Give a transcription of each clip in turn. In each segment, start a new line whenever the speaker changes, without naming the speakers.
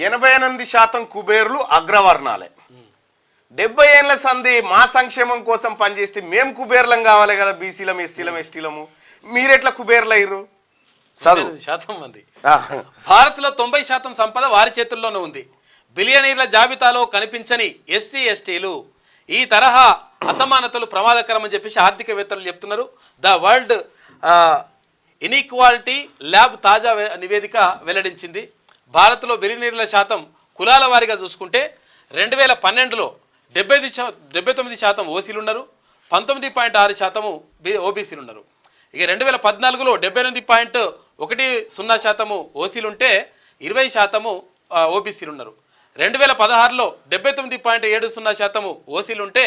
88% కుబేరులు అగ్రవర్ణాలే. 70 ఏళ్ల సంధి మా సంక్షేమం కోసం పనిచేస్తే మేము కుబేర్లం కావాలి కదా, బీసీలం ఎస్సీలం ఎస్టీలము, మీరెట్లా కుబేర్లయ్యారు?
90% మంది. భారత్లో 90% సంపద వారి చేతుల్లోనే ఉంది. బిలియనీర్ల జాబితాలో కనిపించని ఎస్సీ ఎస్టీలు. ఈ తరహా అసమానతలు ప్రమాదకరం అని చెప్పేసి ఆర్థికవేత్తలు చెప్తున్నారు. ద వరల్డ్ ఇన్ఈక్వాలిటీ ల్యాబ్ తాజా నివేదిక వెల్లడించింది. భారత్లో బిలియనీర్ల శాతం కులాల వారీగా చూసుకుంటే 2012లో 79% ఓసీలు ఉన్నారు, 19.6% ఓబీసీలు ఉన్నారు. ఇక 2014లో 78.10% ఓసీలు ఉంటే 20% ఓబీసీలు ఉన్నారు. 2016లో 79.70% ఓసీలు ఉంటే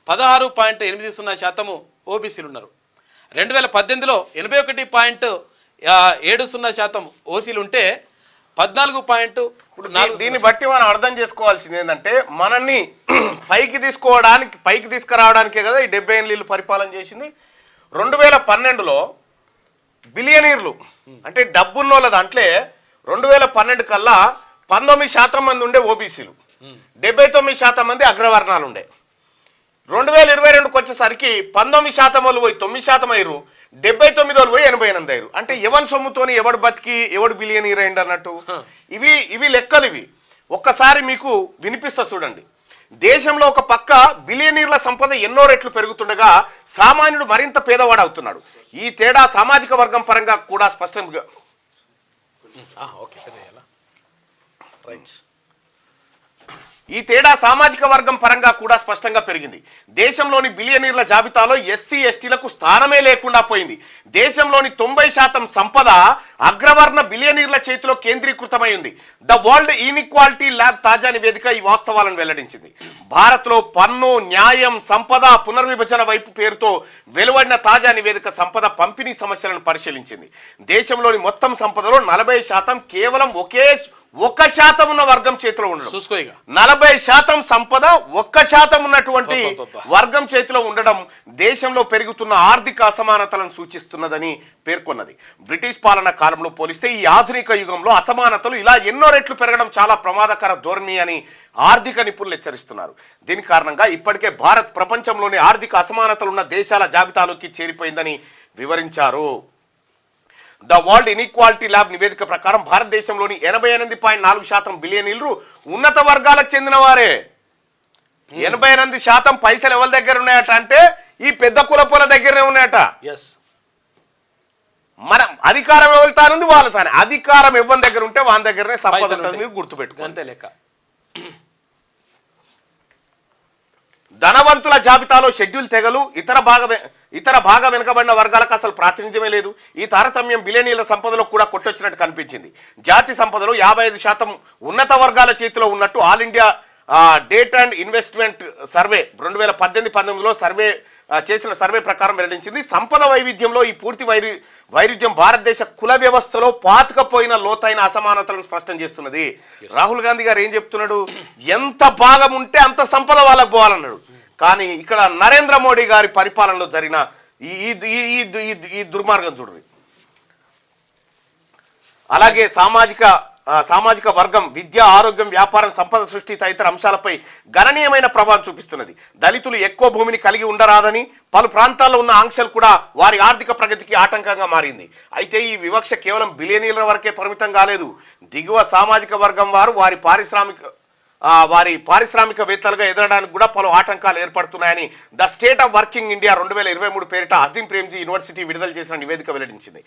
16.80% ఓబీసీలు ఉన్నారు. 2018లో 81.70% ఓసీలు ఉంటే 14.4.
దీన్ని బట్టి మనం అర్థం చేసుకోవాల్సింది ఏంటంటే, మనల్ని పైకి తీసుకురావడానికే కదా ఈ 70 ఏళ్ళు పరిపాలన చేసింది. 2012లో బిలియనీర్లు అంటే డబ్బున్నోళ్ళ దాంట్లో 2012 కల్లా 19% మంది ఉండే ఓబీసీలు, 79% మంది అగ్రవర్ణాలు ఉండే. 2022కి వచ్చేసరికి 19% వాళ్ళు పోయి 9% అయ్యారు, 79 వాళ్ళు పోయి 88 అయ్యారు. అంటే ఎవరి సొమ్ముతోని ఎవడు బతికి ఎవడు బిలియనీర్ అయింది అన్నట్టు. ఇవి లెక్కలు. ఇవి ఒక్కసారి మీకు వినిపిస్తా చూడండి. దేశంలో ఒక పక్క బిలియనీర్ల సంపద ఎన్నో రెట్లు పెరుగుతుండగా సామాన్యుడు మరింత పేదవాడు అవుతున్నాడు. ఈ తేడా సామాజిక వర్గం పరంగా కూడా స్పష్టంగా పెరిగింది. దేశంలోని బిలియనీర్ల జాబితాలో ఎస్సీ ఎస్టీలకు స్థానమే లేకుండా పోయింది. దేశంలోని 90% సంపద అగ్రవర్ణ బిలియనీర్ల చేతిలో కేంద్రీకృతమై ఉంది. ద వరల్డ్ ఇన్ఈక్వాలిటీ ల్యాబ్ తాజా నివేదిక ఈ వాస్తవాలను వెల్లడించింది. భారత్లో పన్ను, న్యాయం, సంపద పునర్విభజన వైపు పేరుతో వెలువడిన తాజా నివేదిక సంపద పంపిణీ సమస్యలను పరిశీలించింది. దేశంలోని మొత్తం సంపదలో 40% కేవలం 1% ఉన్న వర్గం చేతిలో ఉండడం. 40% సంపద 1% ఉన్నటువంటి వర్గం చేతిలో ఉండడం దేశంలో పెరుగుతున్న ఆర్థిక అసమానతలను సూచిస్తున్నదని పేర్కొన్నది. బ్రిటిష్ పాలన కాలంలో పోలిస్తే ఈ ఆధునిక యుగంలో అసమానతలు ఇలా ఎన్నో రెట్లు పెరగడం చాలా ప్రమాదకర ధోరణి అని ఆర్థిక నిపుణులు హెచ్చరిస్తున్నారు. దీని కారణంగా ఇప్పటికే భారత్ ప్రపంచంలోని ఆర్థిక అసమానతలు ఉన్న దేశాల జాబితాలోకి చేరిపోయిందని వివరించారు. ద వరల్డ్ ఇన్ఈక్వాలిటీ ల్యాబ్ నివేదిక ప్రకారం భారతదేశంలోని 88.4% బిలియనీర్లు ఉన్నత వర్గాలకు చెందిన వారే. 88% పైసలు ఎవరి దగ్గర ఉన్నాయట అంటే ఈ పెద్ద కులపుల దగ్గరనే ఉన్నాయట. మనం అధికారం ఎవరితానుంది వాళ్ళతానే. అధికారం ఎవరి దగ్గర ఉంటే వాళ్ళ దగ్గరనే సంపద ఉంటుంది. మీరు గుర్తుపెట్టుకోండి. లెక్క ధనవంతుల జాబితాలో షెడ్యూల్ తెగలు, ఇతర బాగా వెనుకబడిన వర్గాలకు అసలు ప్రాతినిధ్యమే లేదు. ఈ తారతమ్యం బిలియనీర్ల సంపదలో కూడా కొట్టొచ్చినట్టు కనిపించింది. జాతి సంపదలో 55% ఉన్నత వర్గాల చేతిలో ఉన్నట్టు all India debt and investment survey 2018-19లో చేసిన సర్వే ప్రకారం వెల్లడించింది. సంపద వైవిధ్యంలో ఈ పూర్తి వైరుధ్యం భారతదేశ కుల వ్యవస్థలో పాతుకపోయిన లోతైన అసమానతలను స్పష్టం చేస్తున్నది. రాహుల్ గాంధీ గారు ఏం చెప్తున్నాడు? ఎంత భాగం ఉంటే అంత సంపద వాళ్ళకు పోవాలన్నాడు. కానీ ఇక్కడ నరేంద్ర మోడీ గారి పరిపాలనలో జరిగిన ఈ దుర్మార్గం చూడండి. అలాగే సామాజిక వర్గం, విద్య, ఆరోగ్యం, వ్యాపారం, సంపద సృష్టి తదితర అంశాలపై గణనీయమైన ప్రభావం చూపిస్తున్నది. దళితులు ఎక్కువ భూమిని కలిగి ఉండరాదని పలు ప్రాంతాల్లో ఉన్న ఆంక్షలు కూడా వారి ఆర్థిక ప్రగతికి ఆటంకంగా మారింది. అయితే ఈ వివక్ష కేవలం బిలియనీర్ల వరకే పరిమితం కాలేదు. దిగువ సామాజిక వర్గం వారు వారి పారిశ్రామికవేత్తలుగా ఎదగడానికి కూడా పలు ఆటంకాలు ఏర్పడుతున్నాయని the state of working India 2023 పేరిట అజీం ప్రేమ్జీ యూనివర్సిటీ విడుదల చేసిన నివేదిక వెల్లడించింది.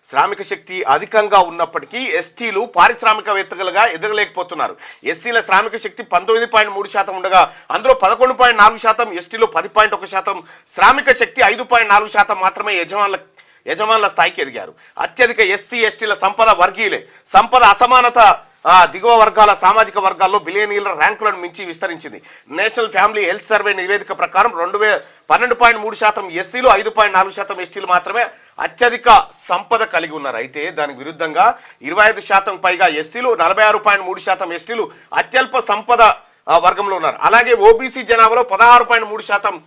శ్రామిక శక్తి అధికంగా ఉన్నప్పటికీ ఎస్టీలు పారిశ్రామికవేత్తలుగా ఎదగలేకపోతున్నారు. ఎస్సీల శ్రామిక శక్తి 19.3% ఉండగా అందులో 11.4%, ఎస్టీలో 10.1%, శ్రామిక శక్తి 5.4% మాత్రమే యజమానుల స్థాయికి ఎదిగారు. అత్యధిక ఎస్సీ ఎస్టీల సంపద వర్గీయులే. సంపద అసమానత దిగువ వర్గాల సామాజిక వర్గాల్లో బిలియనీర్ల ర్యాంకులను మించి విస్తరించింది. నేషనల్ ఫ్యామిలీ హెల్త్ సర్వే నివేదిక ప్రకారం 12.3% ఎస్సీలు, 5.4% ఎస్టీలు మాత్రమే అత్యధిక సంపద కలిగి ఉన్నారు. అయితే దానికి విరుద్ధంగా 25% పైగా ఎస్సీలు, 46.3% ఎస్టీలు అత్యల్ప సంపద వర్గంలో ఉన్నారు. అలాగే ఓబీసీ జనాభాలో 16.3%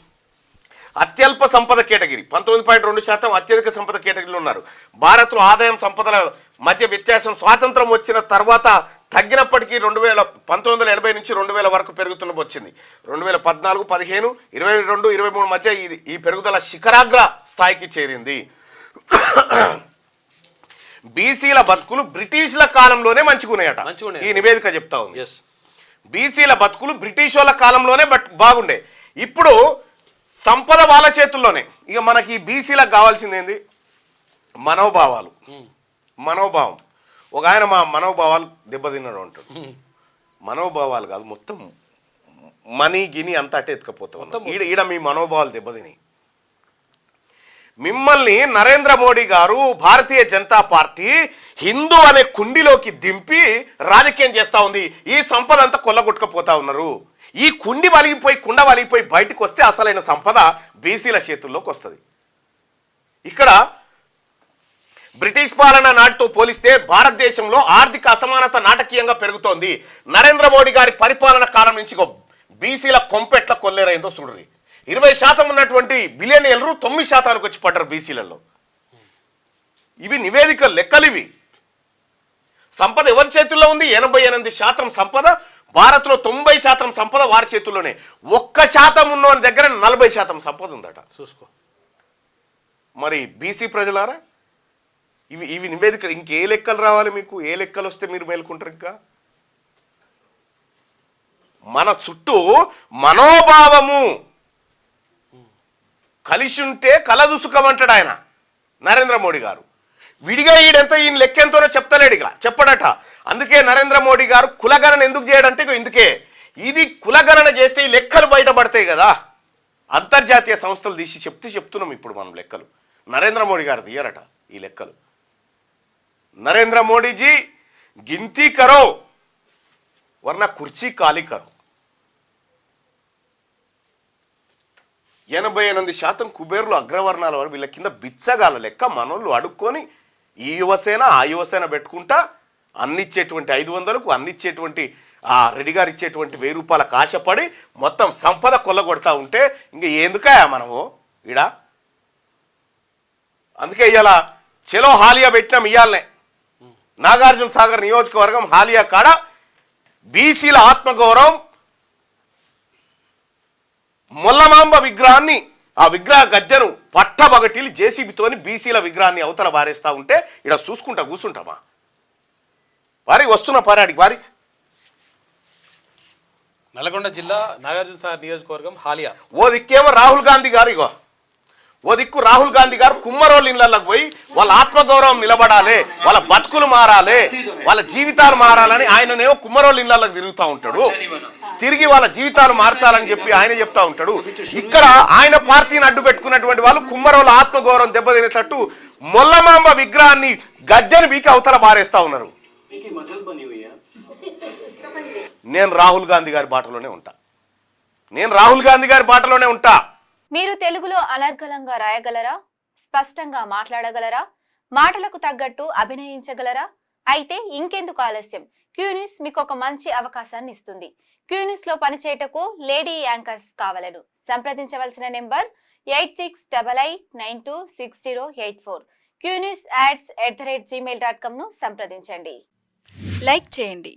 అత్యల్ప సంపద కేటగిరీ, 19.2% అత్యధిక సంపద కేటగిరీలో ఉన్నారు. భారత్లో ఆదాయం సంపదల మధ్య వ్యత్యాసం స్వాతంత్రం వచ్చిన తర్వాత తగ్గినప్పటికీ 1980 నుంచి 2000 వరకు పెరుగుతున్న వచ్చింది. 2014, 15, 22, 23 మధ్య ఈ పెరుగుదల శిఖరాగ్ర స్థాయికి చేరింది. బీసీల బతుకులు బ్రిటిష్ల కాలంలోనే మంచుకున్నాయట. ఈ నివేదిక చెప్తా ఉంది. బీసీల బతుకులు బ్రిటిష్ వాళ్ళ కాలంలోనే బాగుండే. ఇప్పుడు సంపద వాళ్ళ చేతుల్లోనే. ఇక మనకి ఈ బీసీలకు కావాల్సింది ఏంది? మనోభావాలు. మనోభావం. ఒక ఆయన మా మనోభావాలు దెబ్బతిన్నాడు అంటాడు. మనోభావాలు కాదు, మొత్తం మనీ గిని అంతా అటే ఎత్తుకపోతాం. ఈడ మీ మనోభావాలు దెబ్బతిని మిమ్మల్ని నరేంద్ర మోడీ గారు భారతీయ జనతా పార్టీ హిందూ అనే కుండిలోకి దింపి రాజకీయం చేస్తూ ఉంది. ఈ సంపద అంతా కొల్లగొట్టుకుపోతా ఉన్నారు. ఈ కుండ వలిగిపోయి బయటకు వస్తే అసలైన సంపద బీసీల చేతుల్లోకి వస్తుంది. ఇక్కడ బ్రిటిష్ పాలన నాటితో పోలిస్తే భారతదేశంలో ఆర్థిక అసమానత నాటకీయంగా పెరుగుతోంది. నరేంద్ర మోడీ గారి పరిపాలన కాలం నుంచి బీసీల కొంపెట్ల కొల్లేరైందో చూడండి. 20% ఉన్నటువంటి బిలియనీర్లు 9% వచ్చి పడ్డారు బీసీలలో. ఇవి నివేదిక లెక్కలు. ఇవి సంపద ఎవరి చేతుల్లో ఉంది? 88% సంపద. భారత్లో 90% సంపద వారి చేతుల్లోనే. 1% ఉన్న దగ్గర 40% సంపద ఉందట. చూసుకో మరి బీసీ ప్రజలారా. ఇవి నివేదిక. ఇంకే లెక్కలు రావాలి మీకు? ఏ లెక్కలు వస్తే మీరు మేలుకుంటారు? ఇంకా మన చుట్టూ మనోభావము కలిసి ఉంటే కలదుసుకమంటాడు ఆయన నరేంద్ర మోడీ గారు. విడిగా ఈయన లెక్కెంతోనో చెప్తలేడుగా, చెప్పడట. అందుకే నరేంద్ర మోడీ గారు కులగణన ఎందుకు చేయడంటే ఇందుకే. ఇది కులగణన చేస్తే ఈ లెక్కలు బయటపడతాయి కదా. అంతర్జాతీయ సంస్థలు తీసి చెప్తున్నాం ఇప్పుడు మనం లెక్కలు. నరేంద్ర మోడీ గారు తీయరట ఈ లెక్కలు. నరేంద్ర మోడీజీ గినతీ కరో వర్నా కుర్చీ ఖాళీ కరో. 88% కుబేర్లు అగ్రవర్ణాల వారు. వీళ్ళ కింద బిచ్చగాల లెక్క మనోళ్ళు అడుక్కొని ఈ యువసేన ఆ యువసేన పెట్టుకుంటా అన్నిచ్చేటువంటి 500కు అన్నిచ్చేటువంటి ఆ రెడ్డి గారు ఇచ్చేటువంటి 1000 రూపాయలకు ఆశపడి మొత్తం సంపద కొల్లగొడతా ఉంటే ఇంక ఎందుకయా మనము ఈడ? అందుకే ఇవాళ చెలో హాలియా పెట్టినాం. ఇయ్యాలనే నాగార్జున సాగర్ నియోజకవర్గం హాలియా కాడ బీసీల ఆత్మగౌరవం మొల్లమాంబ విగ్రహాన్ని, ఆ విగ్రహ గద్దెను పట్టబగటిలి జేసీబీతోని బీసీల విగ్రహాన్ని అవతల బారేస్తా ఉంటే ఇక్కడ చూసుకుంటా కూర్చుంటామా? వారి వస్తున్న పారాడికి వారి.
నల్గొండ జిల్లా నాగార్జున సాగర్ నియోజకవర్గం హాలియా.
ఓ దిక్కేమో రాహుల్ గాంధీ గారు. ఇగో ఓ దిక్కు రాహుల్ గాంధీ గారు కుమ్మరోళ్ళ ఇళ్ళకి పోయి వాళ్ళ ఆత్మగౌరవం నిలబడాలి, వాళ్ళ బతుకులు మారాలి, వాళ్ళ జీవితాలు మారాలని ఆయననేమో కుమ్మరోళ్ళ ఇళ్ళకి తిరుగుతూ ఉంటాడు. తిరిగి వాళ్ళ జీవితాలు మార్చాలని చెప్పి ఆయన చెప్తా ఉంటాడు. ఇక్కడ ఆయన పార్టీని అడ్డు పెట్టుకున్నటువంటి వాళ్ళు కుమ్మరోళ్ళ ఆత్మగౌరవం దెబ్బతినేటట్టు మొల్లమాంబ విగ్రహాన్ని గద్దెను బీకి అవతల బారేస్తా ఉన్నారు. నేను రాహుల్ గాంధీ గారి బాటలోనే ఉంటా.
మీరు తెలుగులో అనర్గళంగా రాయగలరా? స్పష్టంగా మాట్లాడగలరా? మాటలకు తగ్గట్టు అభినయించగలరా? అయితే ఇంకెందుకు ఆలస్యం? క్యూన్యూస్ మీకు ఒక మంచి అవకాశాన్ని ఇస్తుంది. క్యూన్యూస్ లో పనిచేయటకు లేడీ యాంకర్స్ కావాలను సంప్రదించవలసిన నెంబర్ 8688926084. QNewsAds@gmail.com ను సంప్రదించండి.
లైక్ చేయండి,